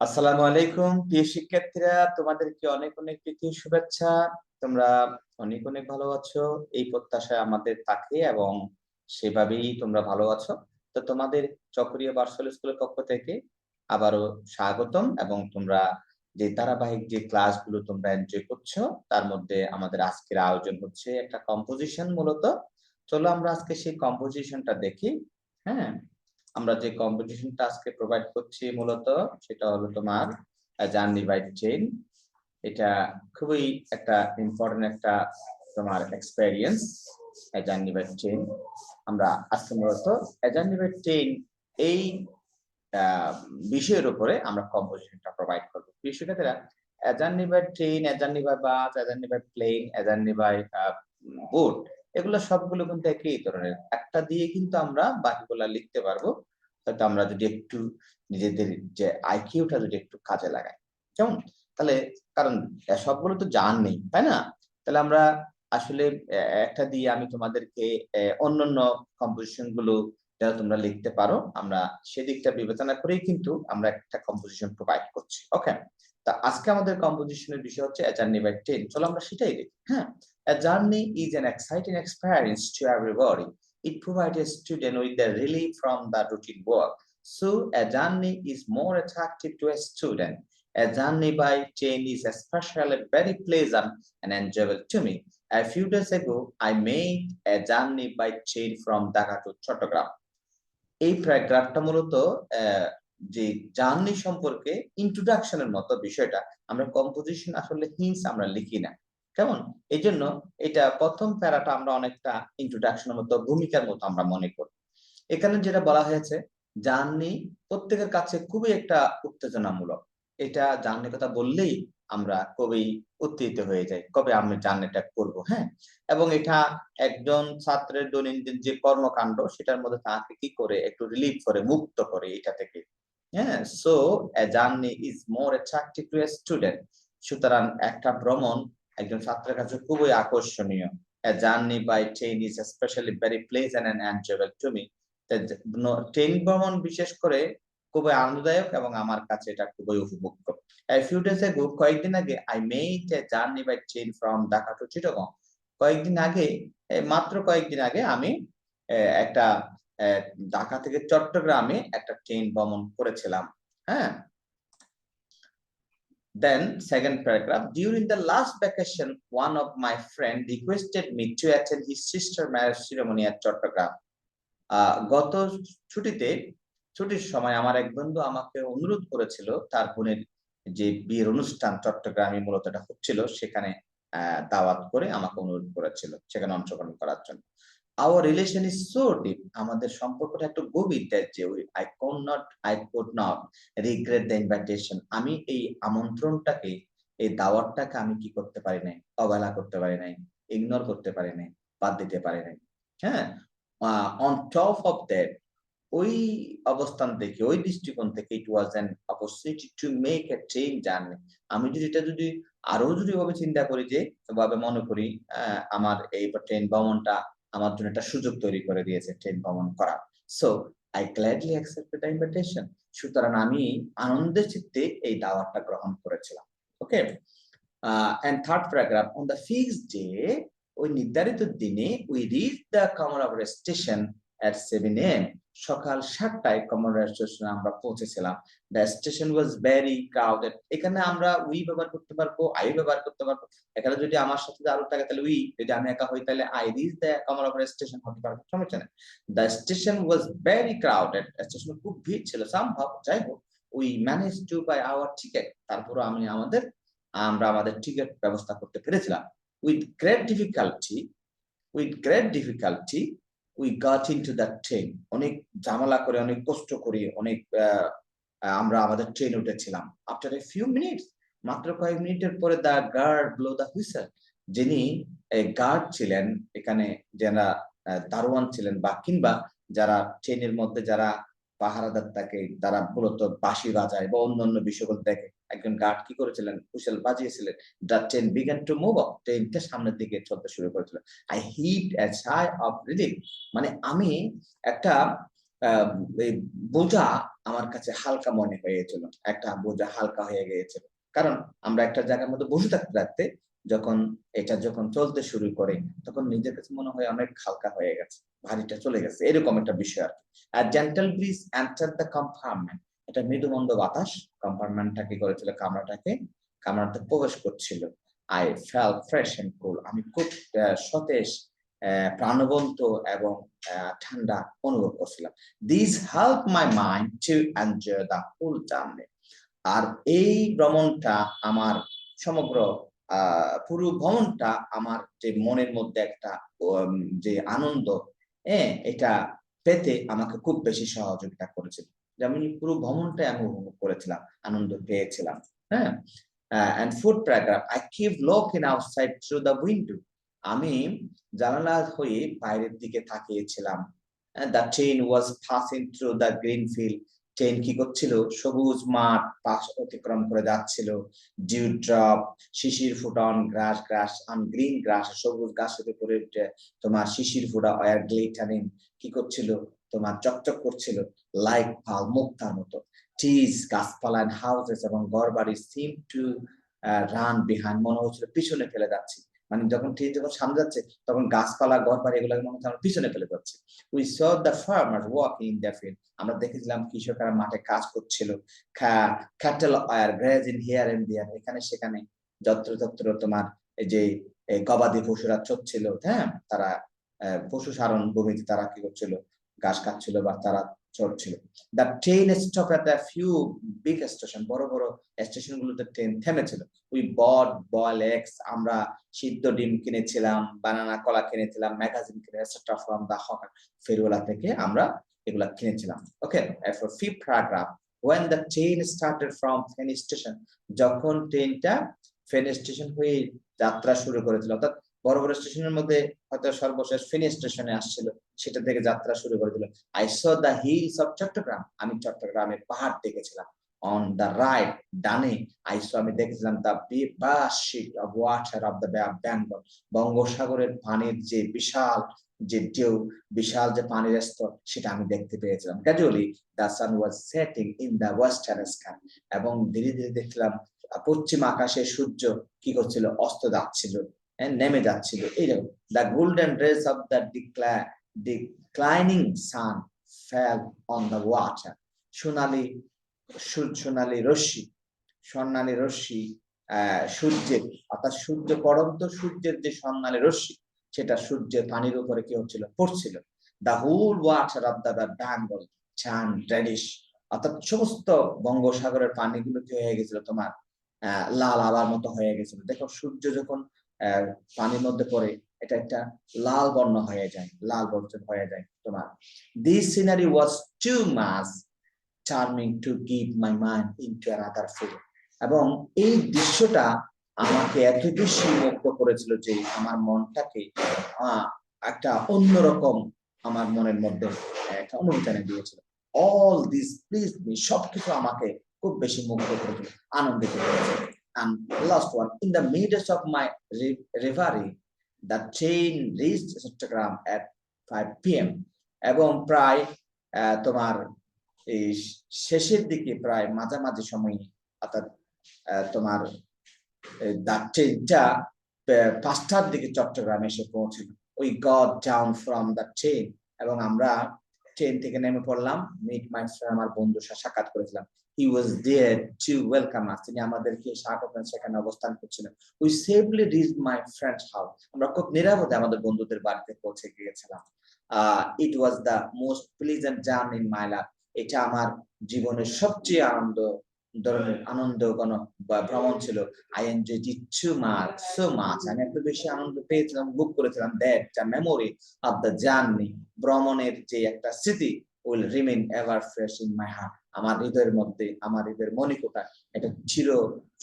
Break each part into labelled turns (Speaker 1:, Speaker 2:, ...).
Speaker 1: আসসালামু আলাইকুম প্রিয় শিক্ষার্থীরা, তোমাদেরকে অনেক অনেক প্রীতি শুভেচ্ছা। তোমরা অনেক অনেক ভালো আছো এই প্রত্যাশায় আমাদের থাকে এবং সেভাবেই তোমরা ভালো আছো। তো তোমাদের চকরিয়া ভার্চুয়াল স্কুলের পক্ষ থেকে আবারও স্বাগতম। এবং তোমরা যে ধারাবাহিক যে ক্লাসগুলো তোমরা এনজয় করছো, তার মধ্যে আমাদের আজকের আয়োজন হচ্ছে একটা কম্পোজিশন মূলত। চলো আমরা আজকে সেই কম্পোজিশনটা দেখি। হ্যাঁ, আমরা যে কম্পোজিশনটা আজকে প্রোভাইড করছি মূলত সেটা হলো তোমার জার্নি বাই ট্রেন। এটা খুবই একটা ইম্পর্টেন্ট একটা তোমার এক্সপেরিয়েন্স, জার্নি বাই ট্রেন। আমরা আজকে মূলত জার্নি বাই ট্রেন এই বিষয়ের উপরে আমরা কম্পোজিশনটা প্রোভাইড করবো। প্রিয় শিক্ষার্থীরা, journey by train, journey by bus, journey by plane, journey by boat, এগুলো সবগুলো কিন্তু একই ধরনের। একটা দিয়ে কিন্তু আমরা বাকিগুলা লিখতে পারবো, হয়তো আমরা যদি একটু নিজেদের যে আইকিউটা যদি একটু কাজে লাগাই। কেমন? তাহলে কারণ সবগুলো তো জান নেই, তাই না? তাহলে আমরা আসলে একটা দিয়ে আমি তোমাদেরকে অন্যান্য কম্পোজিশন গুলো যারা তোমরা লিখতে পারো, আমরা সেদিকটা বিবেচনা করেই কিন্তু আমরা একটা কম্পোজিশন প্রোভাইড করছি। ওকে, তা আজকে আমাদের কম্পোজিশনের বিষয় হচ্ছে A Journey by Train। চলো আমরা সেটাই দেখি। হ্যাঁ, A journey is an exciting experience to everybody. It provides a student with the relief from the routine work. So a journey is more attractive to a student. A journey by train is especially very pleasant and enjoyable to me. A few days ago, I made a journey by train from Dhaka to Chattogram. এই প্যারাগ্রাফটা মূলত যে journey সম্পর্কে ইন্ট্রোডাকশনের মতো বিষয়টা। আমরা composition আসলে hints আমরা লিখি না, কেমন? এই জন্য এটা প্রথম প্যারাটা আমরা অনেকটা ইন্ট্রোডাকশনের মতো, ভূমিকার মতো আমরা মনে করি। এখানে যেটা বলা হয়েছে, জার্নি প্রত্যেকের কাছে খুবই একটা উত্তেজনামূলক। এটা জার্নির কথা বললেই আমরা খুবই উত্তেজিত হয়ে যাই, কবে আমি জার্নিটা করব। হ্যাঁ, এবং এটা একজন ছাত্রের দৈনন্দিন যে কর্মকাণ্ড সেটার মধ্যে তাকে কি করে একটু রিলিফ করে, মুক্ত করে এটা থেকে। হ্যাঁ, so a journey is more attractive to a student. সুতরাং একটা ভ্রমণ একজন ছাত্রের কাছে খুবই আকর্ষণীয়। A journey by train is specially very pleasant and enjoyable to me. Train ভ্রমণ বিশেষ করে খুবই আনন্দদায়ক এবং আমার কাছে এটা খুবই উপভোগ্য। A few days ago, কয়েকদিন আগে, I made a journey by train from Dhaka to Chittagong. কয়েকদিন আগে, মাত্র কয়েকদিন আগে আমি একটা ঢাকা থেকে চট্টগ্রামে একটা ট্রেন ভ্রমণ করেছিলাম। হ্যাঁ, then second paragraph, during the last vacation, one of my friend requested me to attend his sister marriage ceremony at Chattogram. গত ছুটিতে, ছুটির সময় আমার এক বন্ধু আমাকে অনুরোধ করেছিল তার বোনের যে বিয়ের অনুষ্ঠান চট্টগ্রামে মূলত এটা হচ্ছিল, সেখানে দাওয়াত করে আমাকে অনুরোধ করেছিল সেখানে অংশগ্রহণ করার জন্য। Our relation is so deep, আমাদের সম্পর্কটা একটু গভীর, that যে I could not regret the invitation. আমি এই আমন্ত্রণটাকে, এই দাওয়াতটাকে আমি কি করতে পারি নাই, অবহেলা করতে পারি নাই, ইগনোর করতে পারি নাই, বাদ দিতে পারি নাই। হ্যাঁ, on top of that, ওই অবস্থান থেকে, ওই দৃষ্টিকোণ থেকে, it was an opportunity to make a train journey. আমি যদি এটা যদি আরো যদি ভাবে চিন্তা করি, যে ভাবে মনে করি, আমার এই ট্রেন ভ্রমণটা আমার জন্য একটা সুযোগ তৈরি করে দিয়েছে ট্রেন ভ্রমণ করা। So I gladly accepted the invitation. সুতরাং আমি আনন্দের চিত্তে এই দাওয়াতটা গ্রহণ করেছিলাম। ওকে, and third paragraph, on the fixed day, ওই নির্ধারিত দিনে, we reached the Kamarabura station at 7 AM. সকাল 7টায় কমলাবাড়ি স্টেশনে আমরা পৌঁছেছিলাম। The station was very crowded. এখানে আমরা we ব্যবহার করতে পারবো, I ব্যবহার করতে পারবো। এখানে যদি আমার সাথে আরো থাকে তাহলে we, যদি আমি একা হই তাহলে I reached the Kamalabari station হতে পারবে, সমস্যা নেই। The station was very crowded. স্টেশনে খুব ভিড় ছিল। Somehow, যাই হোক, we managed to buy our ticket. তারপরও আমরা আমাদের টিকিট ব্যবস্থা করতে পেরেছিলাম। With great difficulty, with great difficulty, we got into the train. অনেক ঝামেলা করে, অনেক কষ্ট করে, অনেক আমরা আমাদের ট্রেনে উঠেছিলাম। After a few minutes, মাত্র কয়েক মিনিটের পরে, the guard blow the whistle. যিনি গার্ড ছিলেন এখানে, যারা দারোয়ান ছিলেন বা কিংবা যারা ট্রেনের মধ্যে যারা পাহারাদার থাকে, তারা মূলত বাঁশি বাজায় বা অন্যান্য বিষয়গুলো দেখে, একজন গার্ড কি করেছিলেন, whistle বাজিয়েছিলেন। The train began to move up. ট্রেনটা সামনের দিকে চলতে শুরু করেছিল। I heaved a sigh of relief. মানে আমি একটা এই বোঝা আমার কাছে হালকা মনে হয়েছিল, একটা বোঝা হালকা হয়ে গিয়েছিল। কারণ আমরা একটা জায়গার মধ্যে বসে থাকতে থাকতে যখন চলতে শুরু করে, তখন নিজের কাছে মনে হয় অনেক হালকা হয়ে গেছে, ভারীটা চলে গেছে, এরকম একটা বিষয় আর gentle breeze enter the compartment. এটা মৃদুমন্দ বাতাস কম্পার্টমেন্টটা কি করেছিল, কামরাতে প্রবেশ করছিল। I felt fresh and cool. আমি খুব সতেজ, প্রাণবন্ত এবং ঠান্ডা অনুভব করছিলাম। This help my mind to enjoy the whole journey. আর এই ভ্রমণটা আমার সমগ্র পুরো ভ্রমণটা আমার যে মনের মধ্যে একটা যে আনন্দ, এটা পেতে আমাকে খুব বেশি সহযোগিতা করেছিল। যেমন পুরো ভ্রমণটাই আমি উপভোগ করেছিলাম, আনন্দ পেয়েছিলাম। হ্যাঁ, and food paragraph. I keep looking outside through the window. আমি জানালা হয়ে বাইরের দিকে তাকিয়েছিলাম। The train was passing through the green field. Train কি করছিল, সবুজ মাঠ পাশ অতিক্রম করে যাচ্ছিল। ডিউ ড্রপ, শিশির ফুটা অন গ্রাস অন গ্রিন গ্রাস, সবুজ ঘাসের উপরে তোমার শিশির ফুটা ওয়ার গ্লিটারিং, কি করছিল, তোমার চকচক করছিল, লাইক পাল, মুক্তার মতো। ট্রিজ, গাছপালা, এন্ড হাউসেস, এবং ঘর বাড়ি সিম টু রান বিহাইন্ড, মনে হচ্ছিল পিছনে ফেলে যাচ্ছে। মানে যখন ট্রেন যখন সামনে যাচ্ছে, তখন গাছপালা, ঘর বাড়ি, এগুলো মনে হচ্ছে আমরা পিছনে ফেলে যাচ্ছে। We saw the farmer walking in the field. আমরা দেখেছিলাম কৃষকরা মাঠে কাজ করছিল। Cattle are grazing here and there, এখানে সেখানে যত্রতত্র তোমার এই যে গবাদি পশুরা চড়ছিল। হ্যাঁ, তারা পশু সারণ ভূমিতে তারা কি করছিল, ঘাস খাচ্ছিল বা তারা চড়ছিল। The train stop at the few big station, বড় বড় স্টেশন গুলোতে ট্রেন থেমেছিল। উই বট বয়েল এগস, আমরা সিদ্ধ ডিম কিনেছিলাম, বানানা কলা কিনেছিলাম, ম্যাগাজিন কিনে এটসেট্রা ফ্রম দ্য হকার, ফেরিওয়ালা থেকে আমরা এগুলা কিনেছিলাম। Okay, for fifth paragraph, when the train started from Feni station, যখন ট্রেনটা ফেনী স্টেশন হয়ে যাত্রা শুরু করেছিল, অর্থাৎ বড় বড় স্টেশনের মধ্যে হয়তো সর্বশেষ ফেনী স্টেশনে আসছিল, সেটা থেকে যাত্রা শুরু করে দিল। I saw the hills of Chittagong, আমি চট্টগ্রামের পাহাড় দেখেছিলাম। অন দ্য রাইট, ডানে, আই স আমি দেখেছিলাম the vast sheet of water of the Bay of Bengal, বঙ্গোসাগরের পানির যে বিশাল যে ঢেউ, বিশাল যে পানির স্তর, সেটা আমি দেখতে পেয়েছিলাম। Gradually the sun was setting in the western sky, এবং ধীরে ধীরে দেখলাম পশ্চিম আকাশে সূর্য কি করছিল, অস্ত যাচ্ছিল, নেমে যাচ্ছিল। এইরকম the golden rays of the declining sun fell on the water, সোনালী সোনালী রশ্মি, স্বর্ণালী রশ্মি সূর্যের, অর্থাৎ সূর্য পড়ন্ত সূর্যের যে স্বর্ণালী রশ্মি, সেটা সূর্যের পানির উপরে কি হচ্ছিল, পড়ছিল। The whole water of the Bengal turn reddish, অর্থাৎ সমস্ত বঙ্গোসাগরের পানিগুলো কি হয়ে গেছিল, তোমার লাল আবার মতো হয়ে গেছিল। দেখো, সূর্য যখন পানির মধ্যে পড়ে, এটা একটা লাল বর্ণ হয়ে যায়, লাল বর্ণ হয়ে যায় তোমার। This scenery was too much charming to give my mind into another field, এবং এই দৃশ্যটা আমাকে এত বেশি মুগ্ধ করেছিল যে আমার মনটাকে একটা অন্যরকম, আমার মনের মধ্যে একটা অনুভূতি এনে দিয়েছিল। অল দিস প্লিজ মি, সবকিছু আমাকে খুব বেশি মুগ্ধ করেছিল, আনন্দিত করেছিল। And last one, in the midst of my reverie, the train reached Chakaria at 5 p.m. এবং প্রায় তোমার এই শেষের দিকে, প্রায় মাঝামাঝি সময়ে, অর্থাৎ তোমার ট্রেনটা 5টার দিকে চট্টগ্রামে এসে পৌঁছিল। We got down from the train, এবং আমরা ট্রেন থেকে নেমে পড়লাম। মিট মাই ফ্রেন্ড, আমার বন্ধুর সাথে সাক্ষাৎ করেছিলাম। হি ওয়াজ দেয়ার টু ওয়েলকাম আস, তিনি আমাদেরকে স্বাগত সেখানে অবস্থান করছিলেন। We safely reach my friends house, আমরা খুব নিরাপদে আমাদের বন্ধুদের বাড়িতে পৌঁছে গিয়েছিলাম। It was the most pleasant journey in my life, এটা আমার জীবনের সবচেয়ে ধরনের আনন্দঘন ভ্রমণ ছিল। I enjoyed it too much, so much, আমি এত বেশি আনন্দ পেয়েছিলাম, বুক করেছিলাম। That the memory of the journey, ভ্রমণের যে একটা স্মৃতি, will remain ever fresh in my heart, আমার হৃদয়ের মধ্যে, আমার হৃদয়ের মণিকোটা এটা চির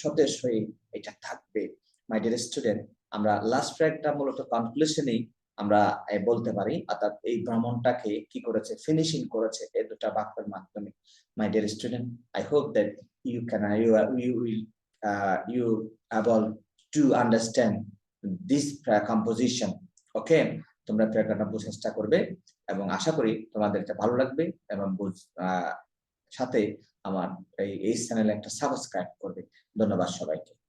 Speaker 1: সতেজ হয়ে এটা থাকবে। মাই ডিয়ার স্টুডেন্ট, আমরা লাস্ট ট্র্যাকটা মূলত কনক্লুশনেই আমরা বলতে পারি, অর্থাৎ এই ভ্রমণটাকে কি করেছে, ফিনিশিং করেছে এই দুটা বাক্যের মাধ্যমে। My dear student, I hope that you able to understand this composition. Okay, তোমরা প্যারাগ্রাফটা বোঝার চেষ্টা করবে। এবং আশা করি তোমাদের এটা ভালো লাগবে এবং সাথে আমার এই চ্যানেলে একটা সাবস্ক্রাইব করবে। ধন্যবাদ সবাইকে।